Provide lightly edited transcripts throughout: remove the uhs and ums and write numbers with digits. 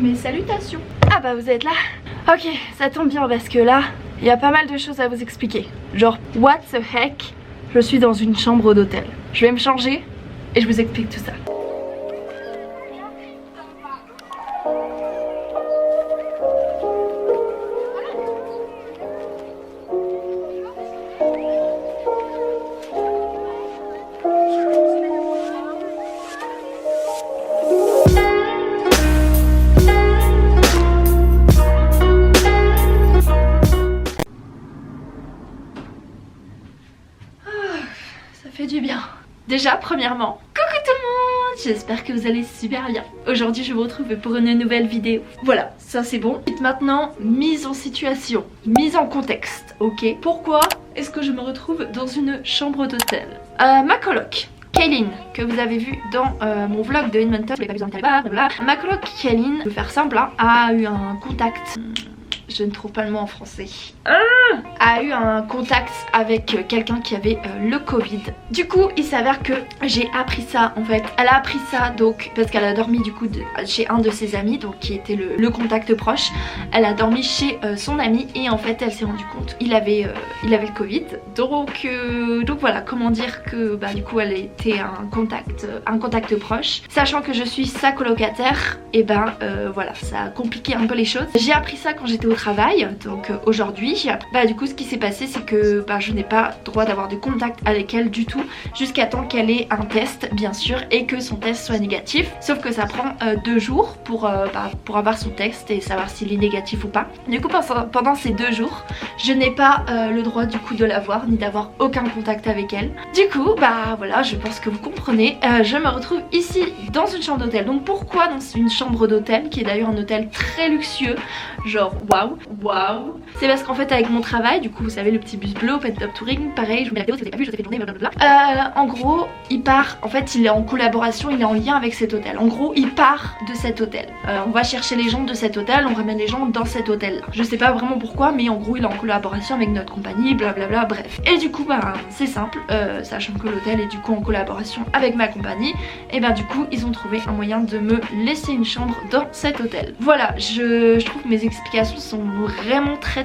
mes salutations. Ah bah vous êtes là. Ok, ça tombe bien parce que là, il y a pas mal de choses à vous expliquer. Genre, what the heck, je suis dans une chambre d'hôtel. Je vais me changer et je vous explique tout ça. Fait du bien. Déjà, premièrement, coucou tout le monde, j'espère que vous allez super bien. Aujourd'hui, je vous retrouve pour une nouvelle vidéo. Voilà, ça c'est bon. Maintenant, mise en situation, mise en contexte, ok? Pourquoi est-ce que je me retrouve dans une chambre d'hôtel? Ma coloc, Kaylin, que vous avez vu dans mon vlog de Edmonton, ma coloc Kaylin, pour faire simple, hein, a eu un contact... Je ne trouve pas le mot en français. A eu un contact avec quelqu'un qui avait le Covid. Du coup, il s'avère que j'ai appris ça en fait. Elle a appris ça donc parce qu'elle a dormi du coup chez un de ses amis, donc qui était le contact proche. Elle a dormi chez son ami et en fait elle s'est rendue compte il avait le Covid. Donc voilà, comment dire que bah, du coup elle était un contact proche. Sachant que je suis sa colocataire, et ben voilà, ça a compliqué un peu les choses. J'ai appris ça quand j'étais au travail, donc aujourd'hui. Bah du coup ce qui s'est passé c'est que bah, je n'ai pas droit d'avoir de contact avec elle du tout jusqu'à temps qu'elle ait un test bien sûr et que son test soit négatif. Sauf que ça prend 2 jours pour avoir son test et savoir s'il est négatif ou pas. Du coup pendant ces 2 jours je n'ai pas le droit du coup de la voir ni d'avoir aucun contact avec elle. Du coup bah voilà, je pense que vous comprenez, je me retrouve ici dans une chambre d'hôtel. Donc pourquoi dans une chambre d'hôtel qui est d'ailleurs un hôtel très luxueux, genre waouh. C'est parce qu'en fait avec mon travail, du coup vous savez le petit bus bleu, Pet Top Touring, pareil, je vous mets la vidéo si vous n'avez pas vu, je vous ai fait tourner blablabla. En gros il part, en fait il est en collaboration, il est en lien avec cet hôtel. En gros il part de cet hôtel, on va chercher les gens de cet hôtel, on ramène les gens dans cet hôtel là. Je sais pas vraiment pourquoi mais en gros il est en collaboration avec notre compagnie, blablabla, bref. Et du coup bah c'est simple, sachant que l'hôtel est du coup en collaboration avec ma compagnie, et bah du coup ils ont trouvé un moyen de me laisser une chambre dans cet hôtel. Voilà, je trouve que mes explications sont vraiment très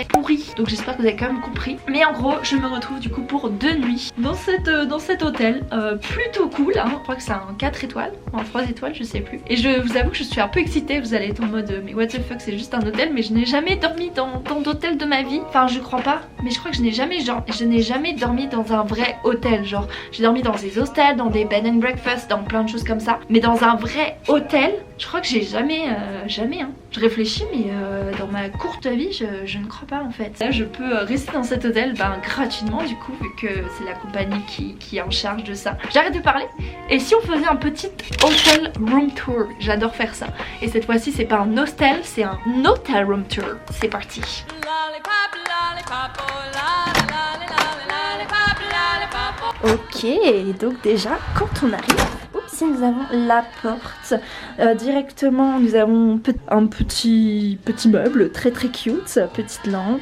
pourries, donc j'espère que vous avez quand même compris. Mais en gros je me retrouve du coup pour 2 nuits dans cet hôtel, plutôt cool hein. Je crois que c'est un 4 étoiles ou un 3 étoiles, je sais plus. Et je vous avoue que je suis un peu excitée, vous allez être en mode mais what the fuck, c'est juste un hôtel. Mais je n'ai jamais dormi dans d'hôtel de ma vie, enfin je crois pas, mais je crois que je n'ai jamais dormi dans un vrai hôtel. Genre j'ai dormi dans des hostels, dans des bed and breakfast, dans plein de choses comme ça, mais dans un vrai hôtel je crois que j'ai jamais hein. Je réfléchis mais dans ma courte vie je ne crois pas en fait. Là je peux rester dans cet hôtel gratuitement du coup vu que c'est la compagnie qui est en charge de ça. J'arrête de parler. Et si on faisait un petit hotel room tour? J'adore faire ça. Et cette fois-ci c'est pas un hostel, c'est un hotel room tour. C'est parti. Ok, donc déjà quand on arrive, si nous avons la porte, directement nous avons un petit meuble très cute, petite lampe,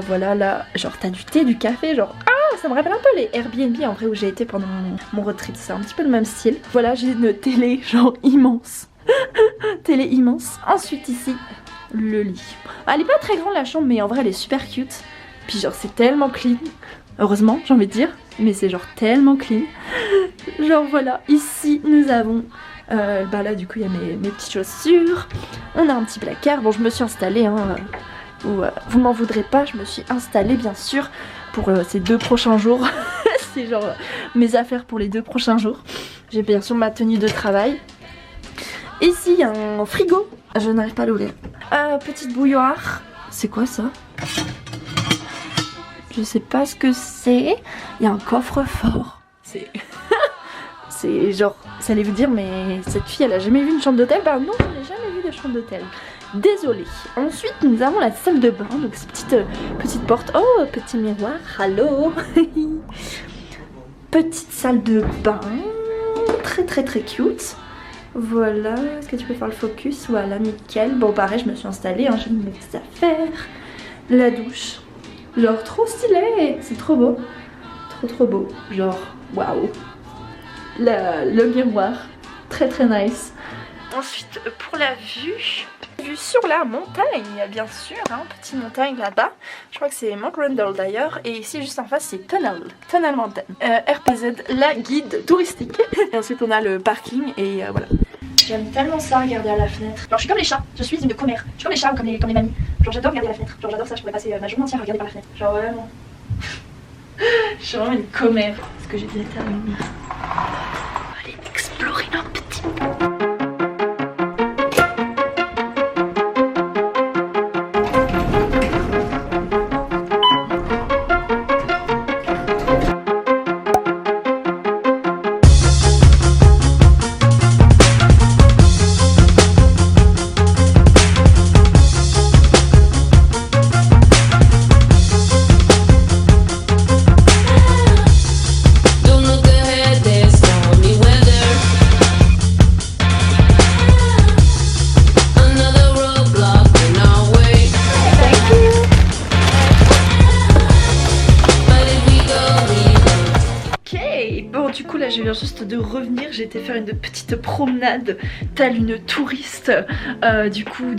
voilà là, genre t'as du thé, du café, genre ça me rappelle un peu les Airbnb en vrai où j'ai été pendant mon road trip, c'est un petit peu le même style. Voilà, j'ai une télé genre immense, télé immense. Ensuite ici, le lit. Elle est pas très grande la chambre mais en vrai elle est super cute, puis genre c'est tellement clean. Heureusement j'ai envie de dire, mais c'est genre tellement clean. Genre voilà, ici nous avons bah là du coup il y a mes petites chaussures. On a un petit placard, bon je me suis installée hein, vous m'en voudrez pas, je me suis installée bien sûr pour ces 2 prochains jours. C'est genre mes affaires pour les 2 prochains jours. J'ai bien sûr ma tenue de travail. Ici il y a un frigo, je n'arrive pas à l'ouvrir. Petite bouilloire, c'est quoi ça? Je sais pas ce que c'est. Il y a un coffre-fort. C'est genre, ça allait vous dire mais cette fille elle a jamais vu une chambre d'hôtel? Bah non, je n'ai jamais vu de chambre d'hôtel. Désolée. Ensuite nous avons la salle de bain, donc cette petite porte. Oh, petit miroir, hello. Petite salle de bain, très cute. Voilà, est-ce que tu peux faire le focus? Voilà, nickel. Bon pareil, je me suis installée, hein, j'ai mis mes petites affaires. La douche. Genre trop stylé, c'est trop beau, trop beau, genre waouh. Le miroir, très nice. Ensuite pour la vue, Vue sur la montagne, bien sûr, hein, petite montagne là-bas. Je crois que c'est Mount Randall d'ailleurs. Et ici, juste en face, c'est Tunnel Mountain. RPZ, la guide touristique. Et ensuite, on a le parking et voilà. J'aime tellement ça, regarder à la fenêtre. Genre, je suis comme les chats, je suis une commère. Je suis comme les chats ou comme les mamies. Genre, j'adore regarder à la fenêtre. Genre, j'adore ça, je pourrais passer ma journée entière à regarder par la fenêtre. Genre, vraiment. Je suis vraiment une commère. Est-ce que j'ai bien terminé? On va aller explorer un petit peu. Du coup là je viens juste de revenir, j'ai été faire une petite promenade telle une touriste du coup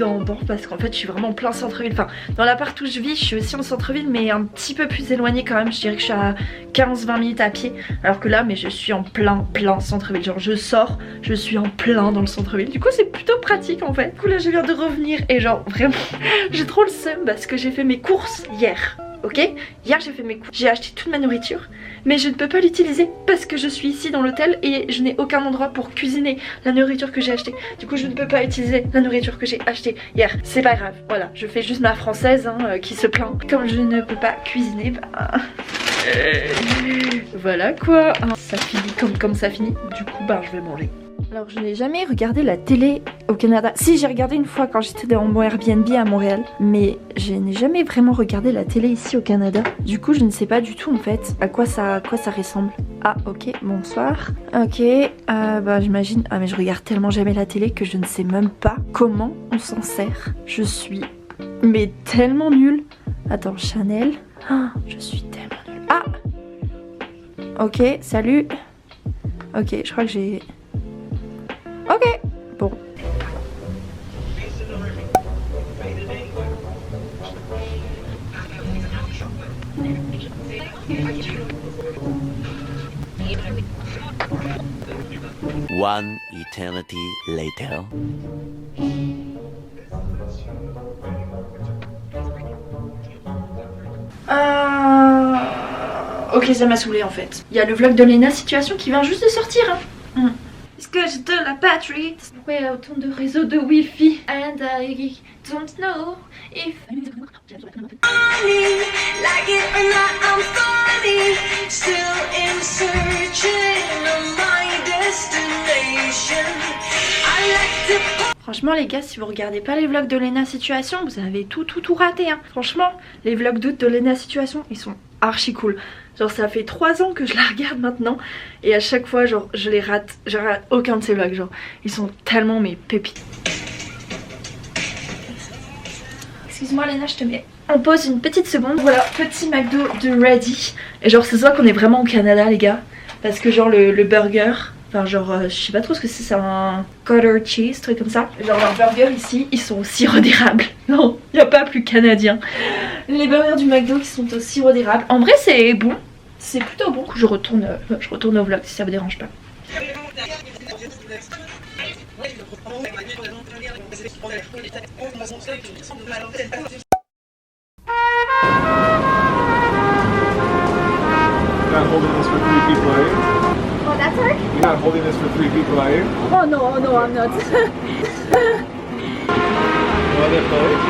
parce qu'en fait je suis vraiment en plein centre-ville, enfin dans l'appart où je vis je suis aussi en centre-ville mais un petit peu plus éloignée quand même, je dirais que je suis à 15-20 minutes à pied alors que là mais je suis en plein centre-ville, genre je sors, je suis en plein dans le centre-ville, du coup c'est plutôt pratique en fait. Du coup là je viens de revenir et genre vraiment j'ai trop le seum parce que j'ai fait mes courses hier. Ok, hier j'ai fait mes courses, j'ai acheté toute ma nourriture, mais je ne peux pas l'utiliser parce que je suis ici dans l'hôtel et je n'ai aucun endroit pour cuisiner la nourriture que j'ai achetée. Du coup je ne peux pas utiliser la nourriture que j'ai achetée hier. C'est pas grave, voilà, je fais juste ma française hein, qui se plaint. Comme je ne peux pas cuisiner, bah... voilà quoi, ça finit comme ça finit, du coup bah je vais manger. Alors je n'ai jamais regardé la télé au Canada. Si, j'ai regardé une fois quand j'étais dans mon Airbnb à Montréal, mais je n'ai jamais vraiment regardé la télé ici au Canada. Du coup je ne sais pas du tout en fait à quoi ça ressemble. Ah ok, bonsoir. Ok, bah j'imagine... Ah mais je regarde tellement jamais la télé que je ne sais même pas comment on s'en sert. Je suis... mais tellement nulle. Attends, Chanel... Oh, je suis tellement nulle. Ah ok, salut. Ok, je crois que j'ai... Ok, bon. One eternity later. Ok, ça m'a saoulé en fait. Il y a le vlog de Lena Situation qui vient juste de sortir. Hein. Est-ce que j'ai de la batterie? Ouais, autant de réseaux de wifi. And I don't know if... Like it or not, I'm funny. Still in searching of my destination. I like to... Franchement les gars, si vous regardez pas les vlogs de Lena Situation, vous avez tout raté hein. Franchement, les vlogs de Lena Situation, ils sont archi cool. Genre ça fait 3 ans que je la regarde maintenant et à chaque fois genre je rate aucun de ces vlogs, genre ils sont tellement mes pépites. Excuse-moi Léna, je te mets en pause une petite seconde. Voilà, petit McDo de ready. Et genre c'est ça qu'on est vraiment au Canada les gars. Parce que genre le burger, enfin genre je sais pas trop ce que c'est un quarter cheese, truc comme ça. Genre leurs burgers ici, ils sont au sirop d'érable. Non, y a pas plus canadien. Les burgers du McDo qui sont au sirop d'érable. En vrai c'est bon, c'est plutôt bon. Je retourne au vlog si ça vous dérange pas. Not holding this for 3 people, are you? Oh, that's her? You're not holding this for 3 people, are you? Oh no, I'm not. No other clothes?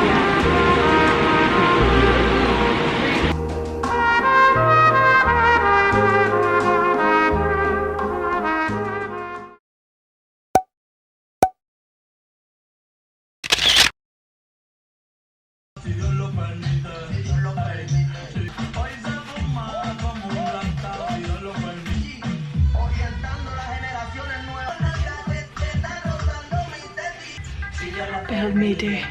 Belmede.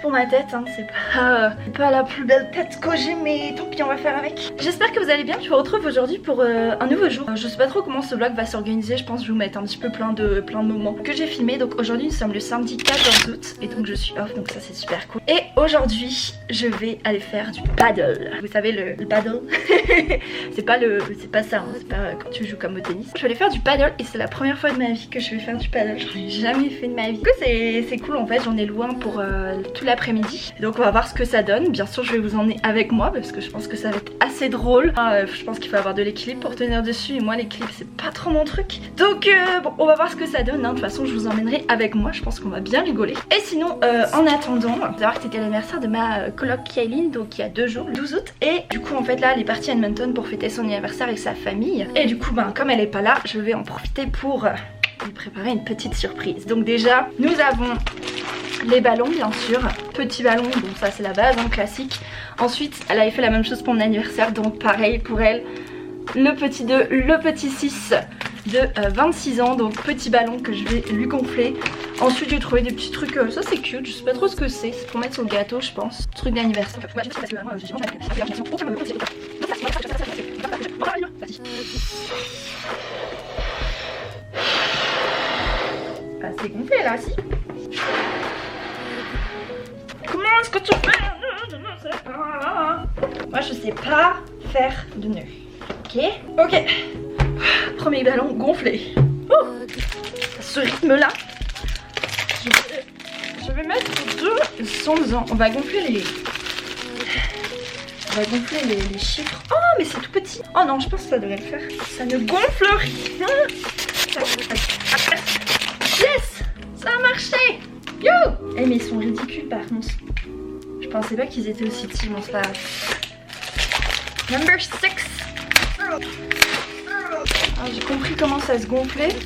pour ma tête, hein. C'est pas la plus belle tête que j'ai, mais tant pis, on va faire avec. J'espère que vous allez bien, je vous retrouve aujourd'hui pour un nouveau jour. Je sais pas trop comment ce vlog va s'organiser, je pense que je vais vous mettre un petit peu plein de moments que j'ai filmés. Donc aujourd'hui nous sommes le samedi 14 août et donc je suis off, donc ça c'est super cool. Et aujourd'hui je vais aller faire du paddle. Vous savez le paddle c'est pas ça, hein. C'est pas quand tu joues comme au tennis. Je vais aller faire du paddle et c'est la première fois de ma vie que je vais faire du paddle. J'en ai jamais fait de ma vie. Du coup c'est cool en fait, j'en ai loué un pour tout l'après-midi. Donc on va voir ce que ça donne. Bien sûr je vais vous emmener avec moi parce que je pense que ça va être assez drôle. Je pense qu'il faut avoir de l'équilibre pour tenir dessus et moi l'équilibre c'est pas trop mon truc. Donc bon, on va voir ce que ça donne, hein. De toute façon je vous emmènerai avec moi, je pense qu'on va bien rigoler. Et sinon en attendant, vous savez que c'était l'anniversaire de ma coloc Kayline, donc il y a 2 jours, le 12 août. Et du coup en fait là elle est partie à Edmonton pour fêter son anniversaire avec sa famille. Et du coup ben comme elle est pas là, je vais en profiter pour lui préparer une petite surprise. Donc déjà nous avons les ballons bien sûr, petits ballons, bon ça c'est la base, hein, classique. Ensuite elle avait fait la même chose pour mon anniversaire, donc pareil pour elle, le petit 2, le petit 6 de 26 ans, donc petit ballon que je vais lui gonfler. Ensuite j'ai trouvé des petits trucs, ça c'est cute, je sais pas trop ce que c'est pour mettre sur le gâteau je pense, truc d'anniversaire. Ah, c'est gonflé là, si. Comment est-ce que tu fais? Je ne sais pas. Moi je sais pas faire de nœud. Ok. Ok. Premier ballon gonflé. À ce rythme là, je vais mettre 2 sons ans. On va gonfler les chiffres. Oh mais c'est tout petit. Oh non je pense que ça devrait le faire. Ça ne gonfle rien. Yes, ça a marché. Yo. Eh mais ils sont ridicules par contre. Je pensais pas qu'ils étaient aussi petits, bon c'est pas grave. Number 6. Ah, j'ai compris comment ça se gonflait.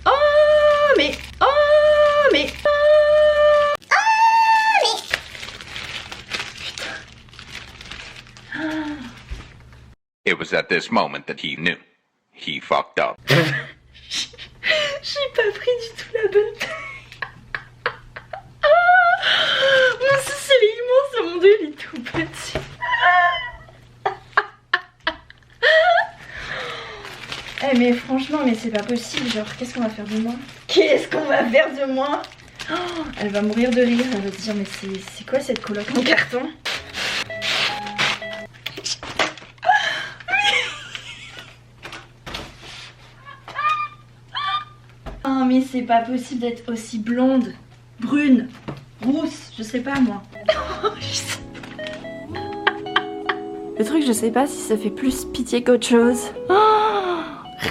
Oh mais It was at this moment that he knew. He fucked up. J'ai pas pris du tout la bonne taille. Mon sous il est immense, mon dieu il est tout petit. Eh mais franchement mais c'est pas possible, genre qu'est-ce qu'on va faire de moi? Qu'est-ce qu'on va faire de moi? Oh, elle va mourir de rire, elle va se dire mais c'est quoi cette coloc en carton? Oh mais c'est pas possible d'être aussi blonde, brune, rousse, je sais pas moi. Le truc je sais pas si ça fait plus pitié qu'autre chose. Oh,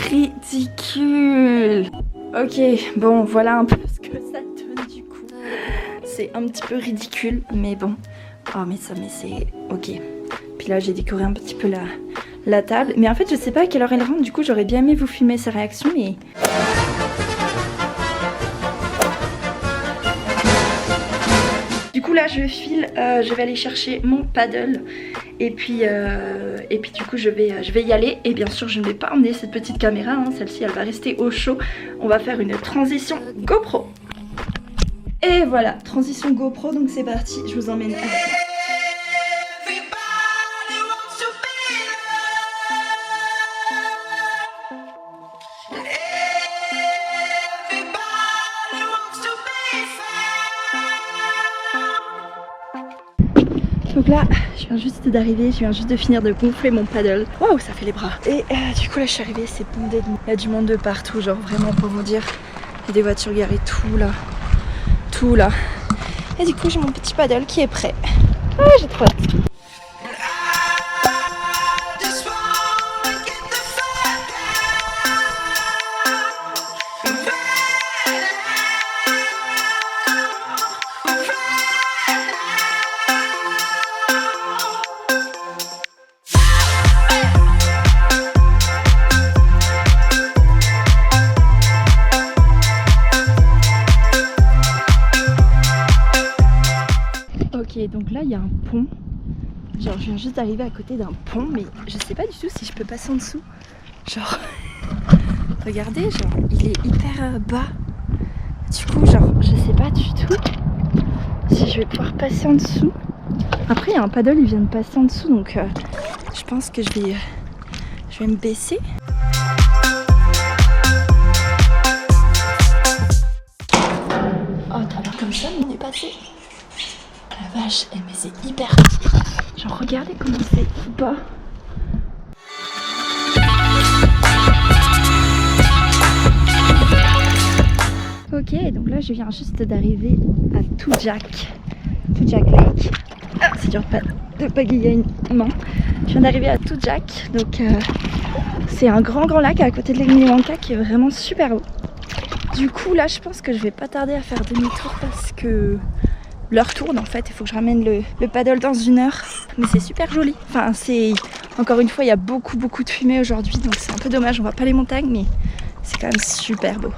ridicule. Ok, bon voilà un peu ce que ça donne du coup. C'est un petit peu ridicule mais bon. Oh mais ça mais c'est ok. Puis là j'ai décoré un petit peu la table. Mais en fait je sais pas à quelle heure elle rentre, du coup j'aurais bien aimé vous filmer sa réaction mais... Du coup là je file, je vais aller chercher mon paddle et puis du coup je vais y aller. Et bien sûr je ne vais pas emmener cette petite caméra, hein. Celle-ci elle va rester au chaud. On va faire une transition GoPro. Et voilà, transition GoPro, donc c'est parti, je vous emmène avec moi. Donc là, je viens juste d'arriver, je viens juste de finir de gonfler mon paddle. Waouh, ça fait les bras. Et du coup là, je suis arrivée, c'est bondé de monde. Il y a du monde de partout, genre vraiment pour vous dire. Il y a des voitures garées tout là. Tout là. Et du coup, j'ai mon petit paddle qui est prêt. Ah, j'ai trop hâte. Ok, donc là il y a un pont. Genre je viens juste d'arriver à côté d'un pont, mais je sais pas du tout si je peux passer en dessous. Genre, regardez, genre il est hyper bas. Du coup, genre je sais pas du tout si je vais pouvoir passer en dessous. Après il y a un paddle, il vient de passer en dessous, donc je pense que je vais me baisser. Oh t'as l'air comme ça, on est passé. Oh la vache, mais c'est hyper. Genre regardez comment c'est bas. Ok, donc là je viens juste d'arriver à Tujak Lake. Ah, c'est dur de pagayer une main. Je viens d'arriver à Tujak, donc c'est un grand lac à côté de Lake Minnewanka qui est vraiment super beau. Du coup là je pense que je vais pas tarder à faire demi-tour parce que l'heure tourne en fait, il faut que je ramène le paddle dans 1 heure. Mais c'est super joli, enfin c'est, encore une fois il y a beaucoup de fumée aujourd'hui, donc c'est un peu dommage, on voit pas les montagnes mais c'est quand même super beau.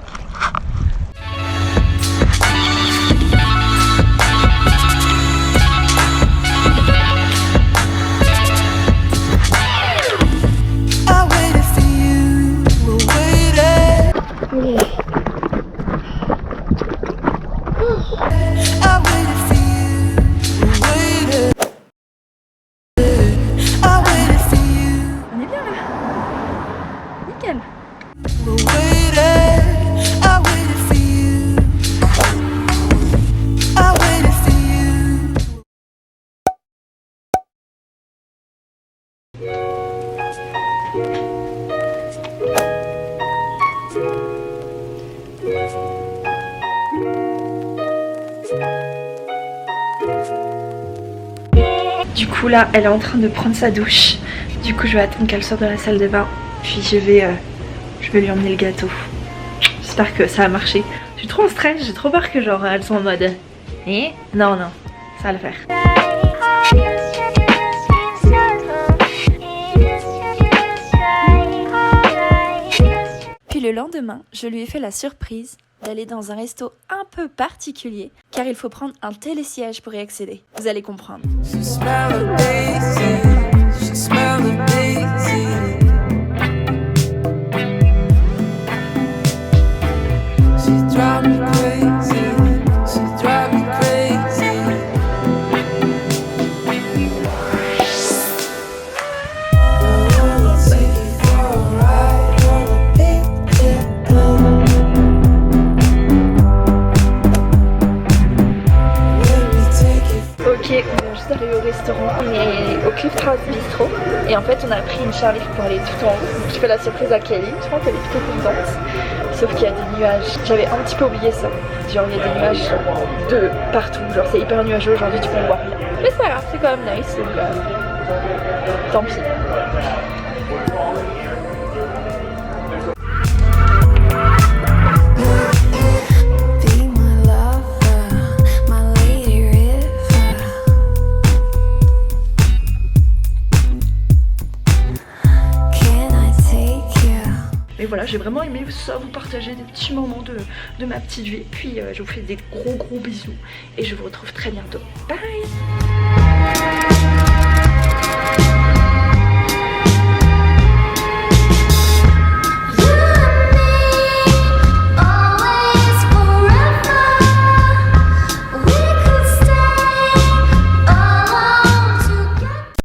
Du coup là elle est en train de prendre sa douche. Du coup je vais attendre qu'elle sorte de la salle de bain. Puis je vais lui emmener le gâteau. J'espère que ça va marcher. Je suis trop en stress, j'ai trop peur que genre elles sont en mode non, ça va le faire. Puis le lendemain, je lui ai fait la surprise d'aller dans un resto un peu particulier car il faut prendre un télésiège pour y accéder. Vous allez comprendre. Au restaurant, on est au Cliff House Bistro et en fait on a pris une chairlift pour aller tout en haut. Donc je fais la surprise à Kelly, je pense qu'elle est plutôt contente. Sauf qu'il y a des nuages, j'avais un petit peu oublié ça. Genre il y a des nuages de partout, genre c'est hyper nuageux aujourd'hui, du coup on voit rien. Mais c'est pas grave, c'est quand même nice, donc tant pis. Et voilà, j'ai vraiment aimé ça, vous partager des petits moments de ma petite vie. Puis je vous fais des gros bisous et je vous retrouve très bientôt. Bye.